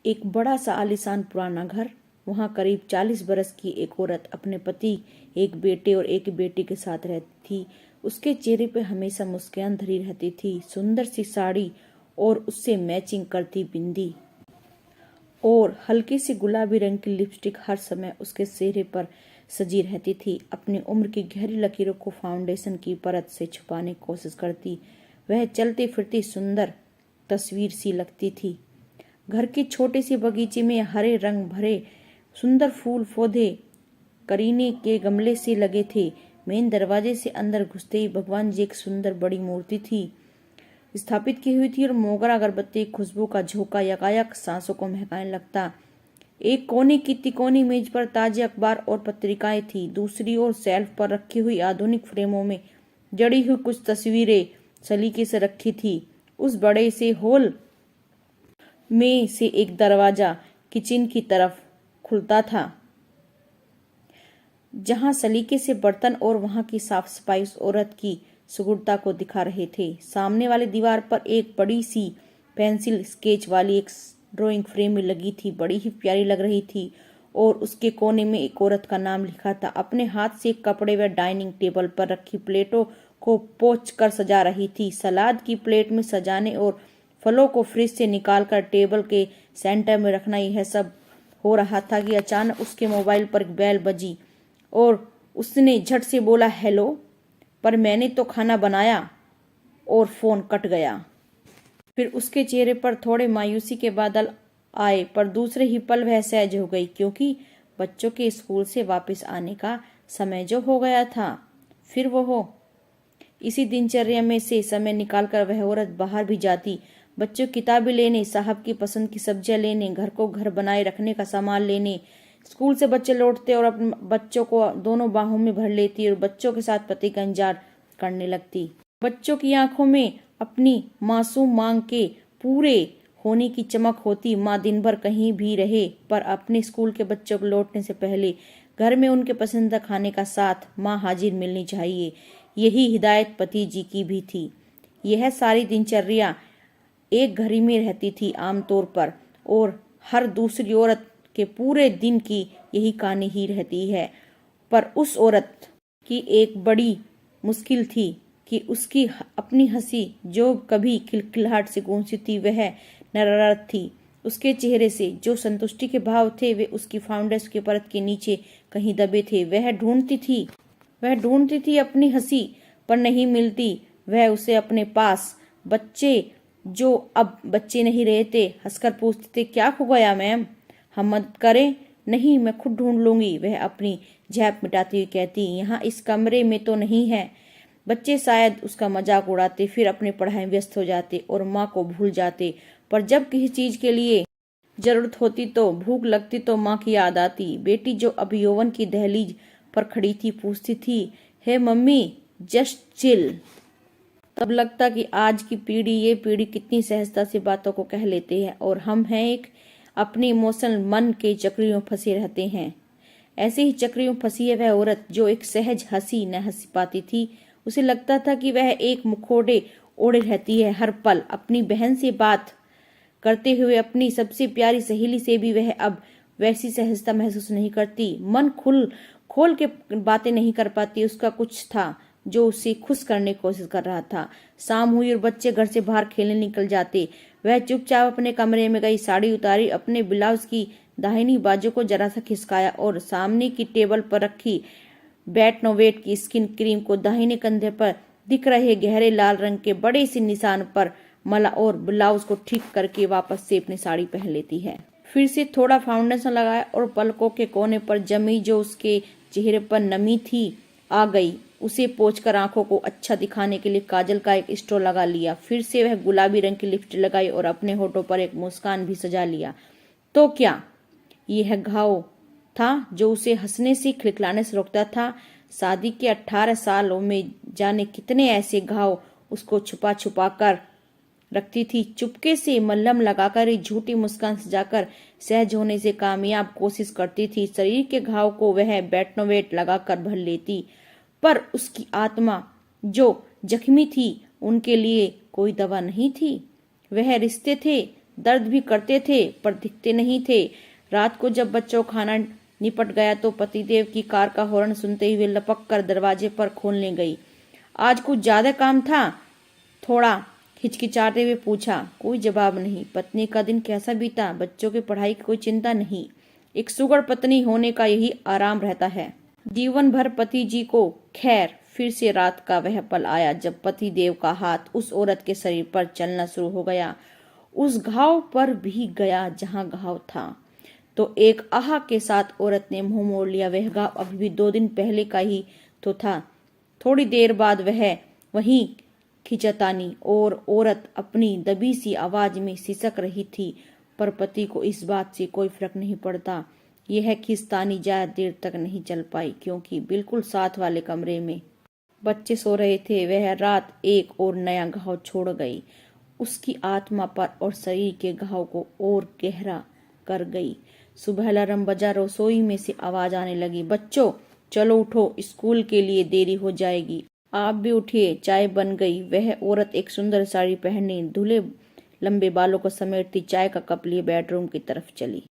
एक बड़ा सा आलीशान पुराना घर। वहां करीब 40 बरस की एक औरत अपने पति, एक बेटे और एक बेटी के साथ रहती थी। उसके चेहरे पे हमेशा मुस्कान धरी रहती थी। सुंदर सी साड़ी और उससे मैचिंग करती बिंदी और हल्की सी गुलाबी रंग की लिपस्टिक हर समय उसके चेहरे पर सजी रहती थी। अपनी उम्र की गहरी लकीरों को फाउंडेशन की परत से छुपाने की कोशिश करती वह चलती फिरती सुंदर तस्वीर सी लगती थी। घर के छोटे से बगीचे में हरे रंग भरे सुंदर फूल पौधे करीने के गमले से लगे थे। मेन दरवाजे से अंदर घुसते ही भगवान जी एक सुंदर बड़ी मूर्ति थी स्थापित की हुई थी और मोगरा अगरबत्ती खुशबू का झोंका यकायक सांसों को महकाने लगता। एक कोने की तिकोनी मेज पर ताजे अखबार और पत्रिकाएं थी। दूसरी ओर शेल्फ पर रखी हुई आधुनिक फ्रेमों में जड़ी हुई कुछ तस्वीरें सलीके से रखी थी। उस बड़े से हॉल में से एक दरवाजा किचन की तरफ खुलता था, जहां सलीके से बर्तन और वहां की साफ सफाई उस औरत की सुगुरता को दिखा रहे थे। सामने वाली दीवार पर एक बड़ी सी पेंसिल स्केच वाली एक ड्राइंग फ्रेम में लगी थी, बड़ी ही प्यारी लग रही थी और उसके कोने में एक औरत का नाम लिखा था। अपने हाथ से कपड़े व डाइनिंग टेबल पर रखी प्लेटों को पोंछ कर सजा रही थी। सलाद की प्लेट में सजाने और फलों को फ्रिज से निकालकर टेबल के सेंटर में रखना, यह सब हो रहा था कि अचानक उसके मोबाइल पर एक बेल बजी और उसने झट से बोला हेलो, पर मैंने तो खाना बनाया, और फोन कट गया। फिर उसके चेहरे पर थोड़े मायूसी के बादल आए, पर दूसरे ही पल वह सहज हो गई क्योंकि बच्चों के स्कूल से वापस आने का समय जो हो गया था। फिर वो इसी दिनचर्या में से समय निकालकर वह औरत बाहर भी जाती, बच्चों किताबें लेने, साहब की पसंद की सब्जियां लेने, घर को घर बनाए रखने का सामान लेने। स्कूल से बच्चे लौटते और अपने बच्चों को दोनों बाहों में भर लेती और बच्चों के साथ पति का इंतजार करने लगती। बच्चों की आंखों में अपनी मासूम मांग के पूरे होने की चमक होती। माँ दिन भर कहीं भी रहे, पर अपने स्कूल के बच्चों को लौटने से पहले घर में उनके पसंदीदा खाने का साथ माँ हाजिर मिलनी चाहिए। यही हिदायत पति जी की भी थी। यह सारी दिनचर्या एक घड़ी में रहती थी आमतौर पर, और हर दूसरी औरत के पूरे दिन की यही कहानी ही रहती है। पर उस औरत की एक बड़ी मुश्किल थी कि उसकी अपनी हंसी जो कभी खिलखिलाहट से गूंजती थी वह नदारद थी। उसके चेहरे से जो संतुष्टि के भाव थे वे उसकी फाउंडेशन की परत के नीचे कहीं दबे थे। वह ढूंढती थी अपनी हंसी, पर नहीं मिलती। वह उसे अपने पास बच्चे जो अब बच्चे नहीं रहे थे हंसकर पूछते थे, क्या खो गया मैम, हम मदद करें? नहीं, मैं खुद ढूंढ लूंगी, वह अपनी झेप मिटाती हुई कहती। यहाँ इस कमरे में तो नहीं है। बच्चे शायद उसका मजाक उड़ाते, फिर अपनी पढ़ाई में व्यस्त हो जाते और माँ को भूल जाते। पर जब किसी चीज के लिए जरूरत होती तो भूख लगती तो माँ की याद आती। बेटी जो अब यौवन की दहलीज पर खड़ी थी पूछती थी, हे मम्मी जस्ट चिल। तब लगता कि आज की पीढ़ी, ये पीढ़ी कितनी सहजता से बातों को कह लेते हैं और हम हैं एक अपने इमोशनल मन के चक्रियों फंसे रहते हैं। ऐसे ही चक्रियों फंसी है वह औरत जो एक सहज हंसी न हंस पाती थी। उसे लगता था कि वह एक मुखौटे ओढ़े रहती है हर पल। अपनी बहन से बात करते हुए अपनी सबसे प्यारी सहेली से भी वह अब वैसी सहजता महसूस नहीं करती। मन खोल के बातें नहीं कर पाती। उसका कुछ था जो उसे खुश करने की कोशिश कर रहा था। शाम हुई और बच्चे घर से बाहर खेलने निकल जाते। वह चुपचाप अपने कमरे में गई, साड़ी उतारी, अपने ब्लाउज की दाहिनी बाजू को जरा सा खिसकाया और सामने की टेबल पर रखी बेटनोवेट की स्किन क्रीम को दाहिने कंधे पर दिख रहे गहरे लाल रंग के बड़े से निशान पर मला और ब्लाउज को ठीक करके वापस से अपनी साड़ी पहन लेती है। फिर से थोड़ा फाउंडेशन लगाया और पलकों के कोने पर जमी जो उसके चेहरे पर नमी थी आ गई। उसे पोंछकर आंखों को अच्छा दिखाने के लिए काजल का एक स्ट्रो लगा लिया। फिर से वह गुलाबी रंग की लिपस्टिक लगाई और अपने होठों पर एक मुस्कान भी सजा लिया। तो क्या यह घाव था जो उसे हंसने से खिलखिलाने से रोकता था? शादी के 18 सालों में जाने कितने ऐसे घाव उसको छुपा छुपा कर रखती थी। चुपके से मल्हम लगाकर, झूठी मुस्कान सजाकर, सहज होने से कामयाब कोशिश करती थी। शरीर के घाव को वह बेटनोवेट लगाकर भर लेती, पर उसकी आत्मा जो जख्मी थी उनके लिए कोई दवा नहीं थी। वह रिश्ते थे दर्द भी करते थे पर दिखते नहीं थे। रात को जब बच्चों खाना निपट गया तो पतिदेव की कार का हॉर्न सुनते हुए लपक कर दरवाजे पर खोलने गई। आज कुछ ज्यादा काम था? थोड़ा हिचकिचाते हुए पूछा। कोई जवाब नहीं। पत्नी का दिन कैसा बीता? बच्चों की पढ़ाई की कोई चिंता नहीं। एक सुगढ़ पत्नी होने का यही आराम रहता है। जीवन भर पति जी को। खैर, फिर से रात का वह पल आया जब पति देव का हाथ उस औरत के शरीर पर चलना शुरू हो गया, उस घाव पर भी गया जहां घाव था। तो एक आह के साथ औरत ने मुंह मोड़ लिया। वह घाव अभी भी 2 दिन पहले का ही तो था। थोड़ी देर बाद वह वहीं खिंचतानी और औरत अपनी दबी सी आवाज में सिसक रही थी, पर पति को इस बात से कोई फर्क नहीं पड़ता। यह खिंचतानी ज्यादा देर तक नहीं चल पाई, क्योंकि बिल्कुल साथ वाले कमरे में बच्चे सो रहे थे। वह रात एक और नया घाव छोड़ गई, उसकी आत्मा पर और शरीर के घाव को और गहरा कर गई। सुबह अलार्म बजा। रसोई में से आवाज आने लगी, बच्चों चलो उठो, स्कूल के लिए देरी हो जाएगी। आप भी उठिए, चाय बन गई। वह औरत एक सुंदर साड़ी पहने, धुले लंबे बालों को समेटती चाय का कप लिए बेडरूम की तरफ चली।